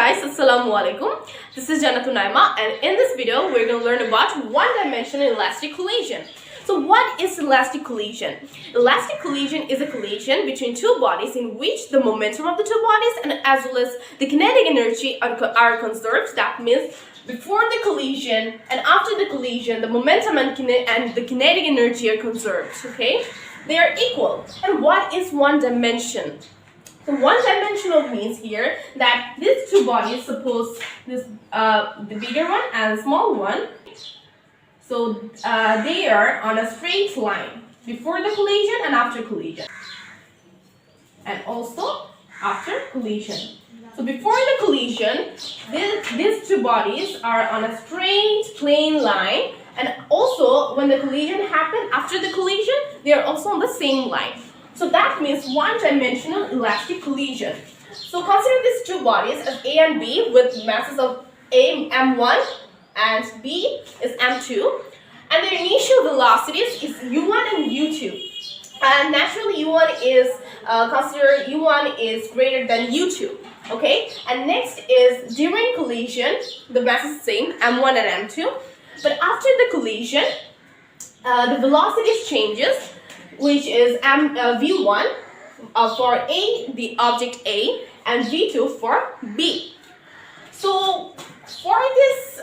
guys, Assalamu alaikum. This is Jannatun Nayma, and in this video we're going to learn about one-dimensional elastic collision. So what is elastic collision? Elastic collision is a collision between two bodies in which the momentum of the two bodies and as well as the kinetic energy are conserved. That means before the collision and after the collision, the momentum and the kinetic energy are conserved. Okay, they are equal. And what is one dimension? So one-dimensional means here that these two bodies, suppose this the bigger one and the small one, so they are on a straight line before the collision and after collision, and also after collision. So before the collision, these two bodies are on a straight plane line, and also when the collision happened after the collision, they are also on the same line. So that means one-dimensional elastic collision. So consider these two bodies as A and B with masses of A m1 and B is m2, and their initial velocities is u1 and u2. And naturally u1 is consider u1 is greater than u2. Okay, and next is during collision the mass is same m1 and m2, but after the collision the velocities changes, which is v1 for A, the object A, and v2 for B. So for this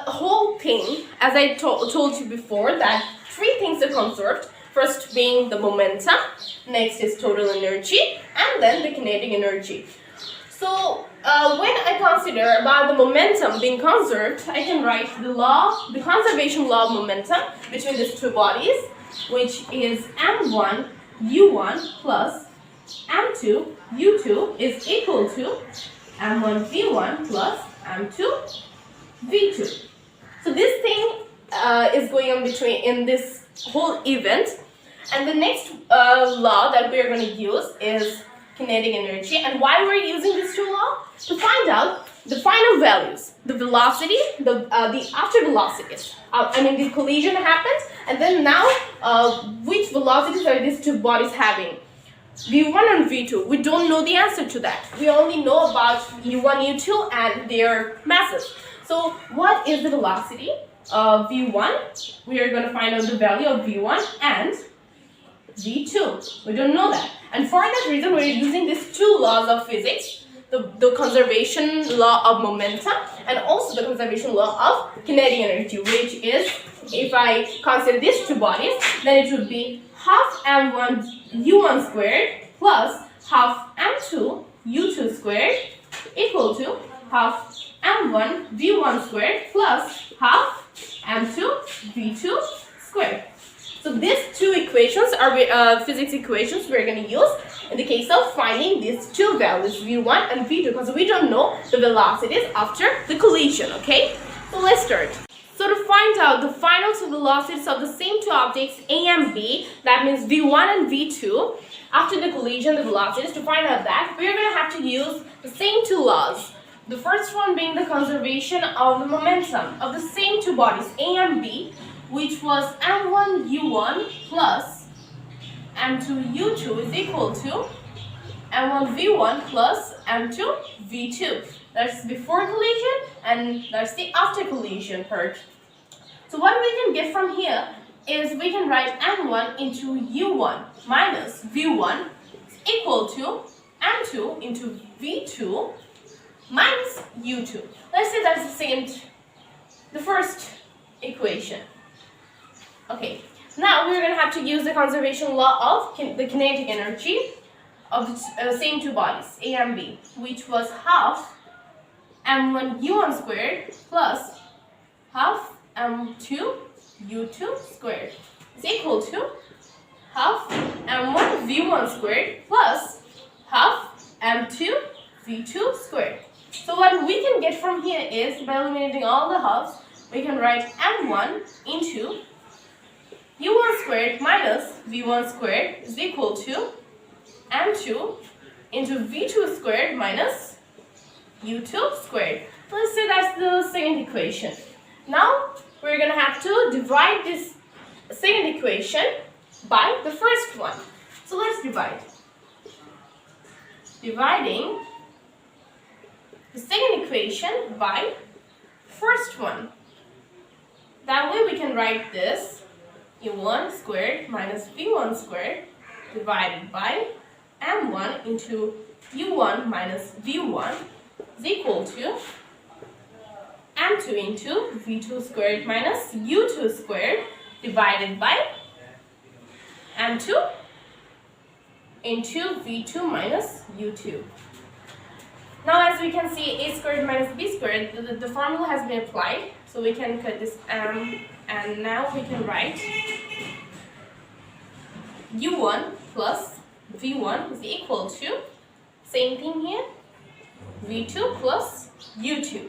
whole thing, as I told you before, that three things are conserved. First being the momentum, next is total energy, and then the kinetic energy. So when I consider about the momentum being conserved, I can write the conservation law of momentum between these two bodies, which is m1 u1 plus m2 u2 is equal to m1 v1 plus m2 v2. So this thing is going on in this whole event, and the next law that we are going to use is kinetic energy. And why we're using these two laws? To find out the final values, the velocity, the after velocities. The collision happens, and then now which velocities are these two bodies having? v1 and v2. We don't know the answer to that. We only know about u1, u2 and their masses. So what is the velocity of v1? We are going to find out the value of v1 and v2. We don't know that. And for that reason, we're using these two laws of physics, the conservation law of momentum and also the conservation law of kinetic energy, which is, if I consider these two bodies, then it would be half m1 u1 squared plus half m2 u2 squared equal to half m1 v1 squared plus half m2 v2 squared. So these two equations are physics equations we're going to use in the case of finding these two values, v1 and v2, because we don't know the velocities after the collision. Okay, so let's start. So to find out the final two velocities of the same two objects A and B, that means v1 and v2, after the collision, the velocities, to find out that, we're going to have to use the same two laws. The first one being the conservation of the momentum of the same two bodies A and B, which was m1 u1 plus m2 u2 is equal to m1 v1 plus m2 v2. That's before collision and that's the after collision part. So what we can get from here is we can write m1 into u1 minus v1 is equal to m2 into v2 minus u2. Let's say that's the first equation. Okay, now we're going to have to use the conservation law of the kinetic energy of the same two bodies, A and B, which was half m1 u1 squared plus half m2 u2 squared is equal to half m1 v1 squared plus half m2 v2 squared. So what we can get from here is, by eliminating all the halves, we can write m1 into u1 squared minus v1 squared is equal to m2 into v2 squared minus u2 squared. Let's say that's the second equation. Now we're going to have to divide this second equation by the first one. So let's divide. Dividing the second equation by first one. That way we can write this u1 squared minus v1 squared divided by m1 into u1 minus v1 is equal to m2 into v2 squared minus u2 squared divided by m2 into v2 minus u2. Now as we can see, a squared minus b squared, the formula has been applied. So we can cut this m, and now we can write u1 plus v1 is equal to, same thing here, v2 plus u2.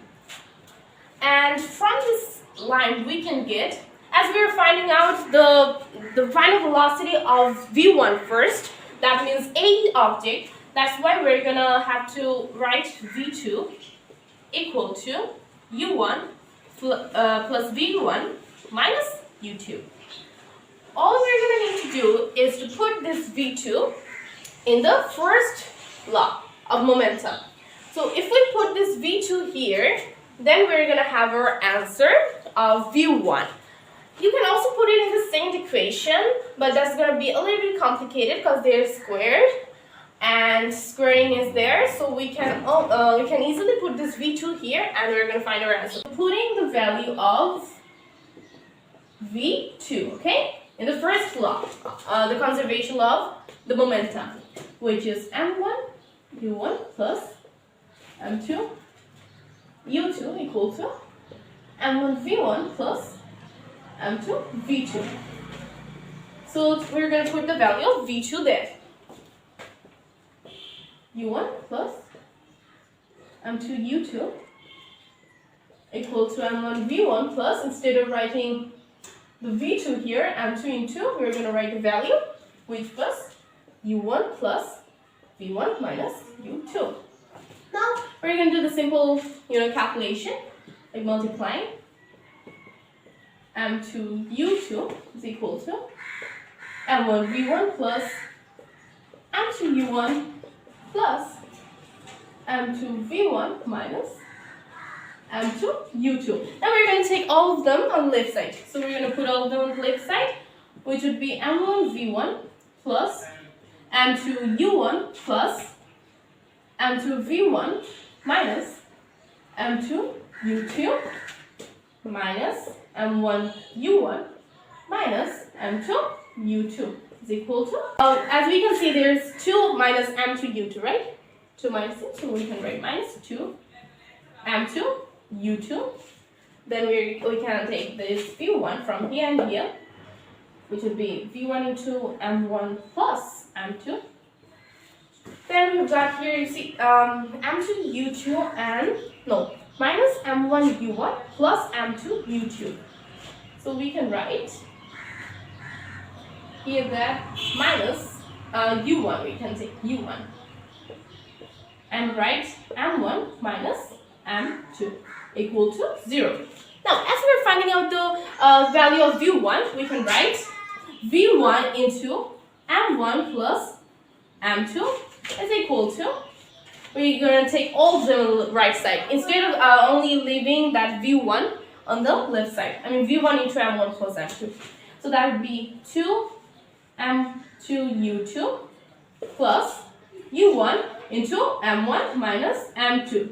And from this line we can get, as we are finding out the final velocity of v1 first, that means a object, that's why we're gonna have to write v2 equal to u1 plus v1 minus u2. All we're gonna need to do is to put this v2 in the first law of momentum. So if we put this v2 here, then we're gonna have our answer of v1. You can also put it in the same equation, but that's gonna be a little bit complicated because they're squared and squaring is there. So we can easily put this v2 here and we're gonna find our answer. Putting the value of v2, okay, in the first law, the conservation law of the momentum, which is m1 u1 plus m2 u2 equal to m1 v1 plus m2 v2. So we're going to put the value of v2 there. u1 plus m2 u2 equal to m1 v1 plus, instead of writing the v2 here, m2 into, we're going to write the value, which was u1 plus v1 minus u2. Now we're going to do the simple, calculation, like multiplying. m2 u2 is equal to m1 v1 plus m2 u1 plus m2 v1 minus m2 u2. Now we're going to take all of them on the left side. So we're going to put all of them on the left side, which would be m1 v1 plus m2 u1 plus m2 v1 minus m2 u2 minus m1 u1 minus m2 u2 is equal to, as we can see, there's 2 minus m2 u2, right? 2 minus it, so we can write minus 2 m2 u2. Then we can take this v1 from here and here, which would be v1 into m1 plus m2. Then we've got here, you see, m2 u2 and, no, minus m1 u1 plus m2 u2. So we can write here that minus u1, we can take u1 and write m1 minus m2 equal to 0. Now, as we're finding out the value of v1, we can write v1 into m1 plus m2 is equal to, we're going to take all of them on the right side instead of only leaving that v1 on the left side. I mean v1 into m1 plus m2. So that would be 2 m2 u2 plus u1 into m1 minus m2.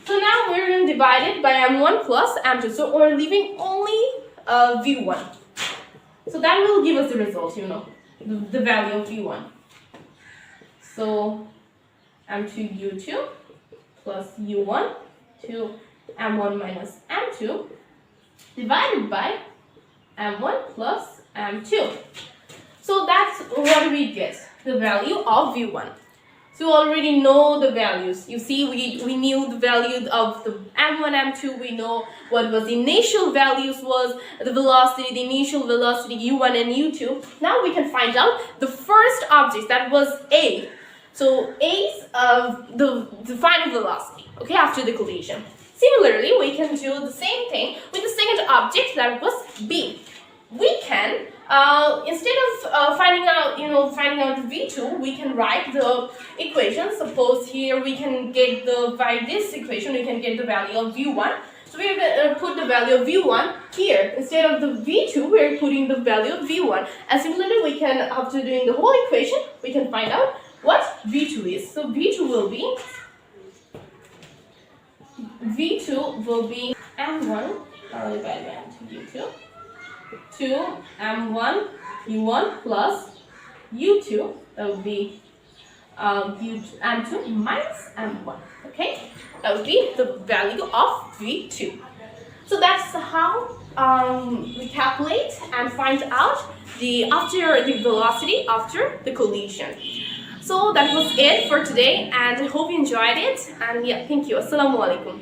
So now we're going to divide it by m1 plus m2. So we're leaving only v1. So that will give us the result, the value of v1. So m2 u2 plus u1 to m1 minus m2 divided by m1 plus m2. So that's what we get, the value of v1. So you already know the values. You see, we knew the value of the m1, m2. We know what was the initial values was, the velocity, the initial velocity u1 and u2. Now we can find out the first object, that was a. So a is the final velocity, okay, after the collision. Similarly, we can do the same thing with the second object, that was b. we can instead of finding out v2, we can write the equation. Suppose here we can get by this equation we can get the value of v1. So we are going to put the value of v1 here. Instead of the v2, we are putting the value of v1. And similarly, we can, after doing the whole equation, we can find out what v2 is. So v2 will be m1 divided by u2 to m1 u1 plus u2, that would be m2 minus m1. Okay, that would be the value of v2. So that's how we calculate and find out the velocity after the collision. So that was it for today, and I hope you enjoyed it. And yeah, thank you. Assalamu alaikum.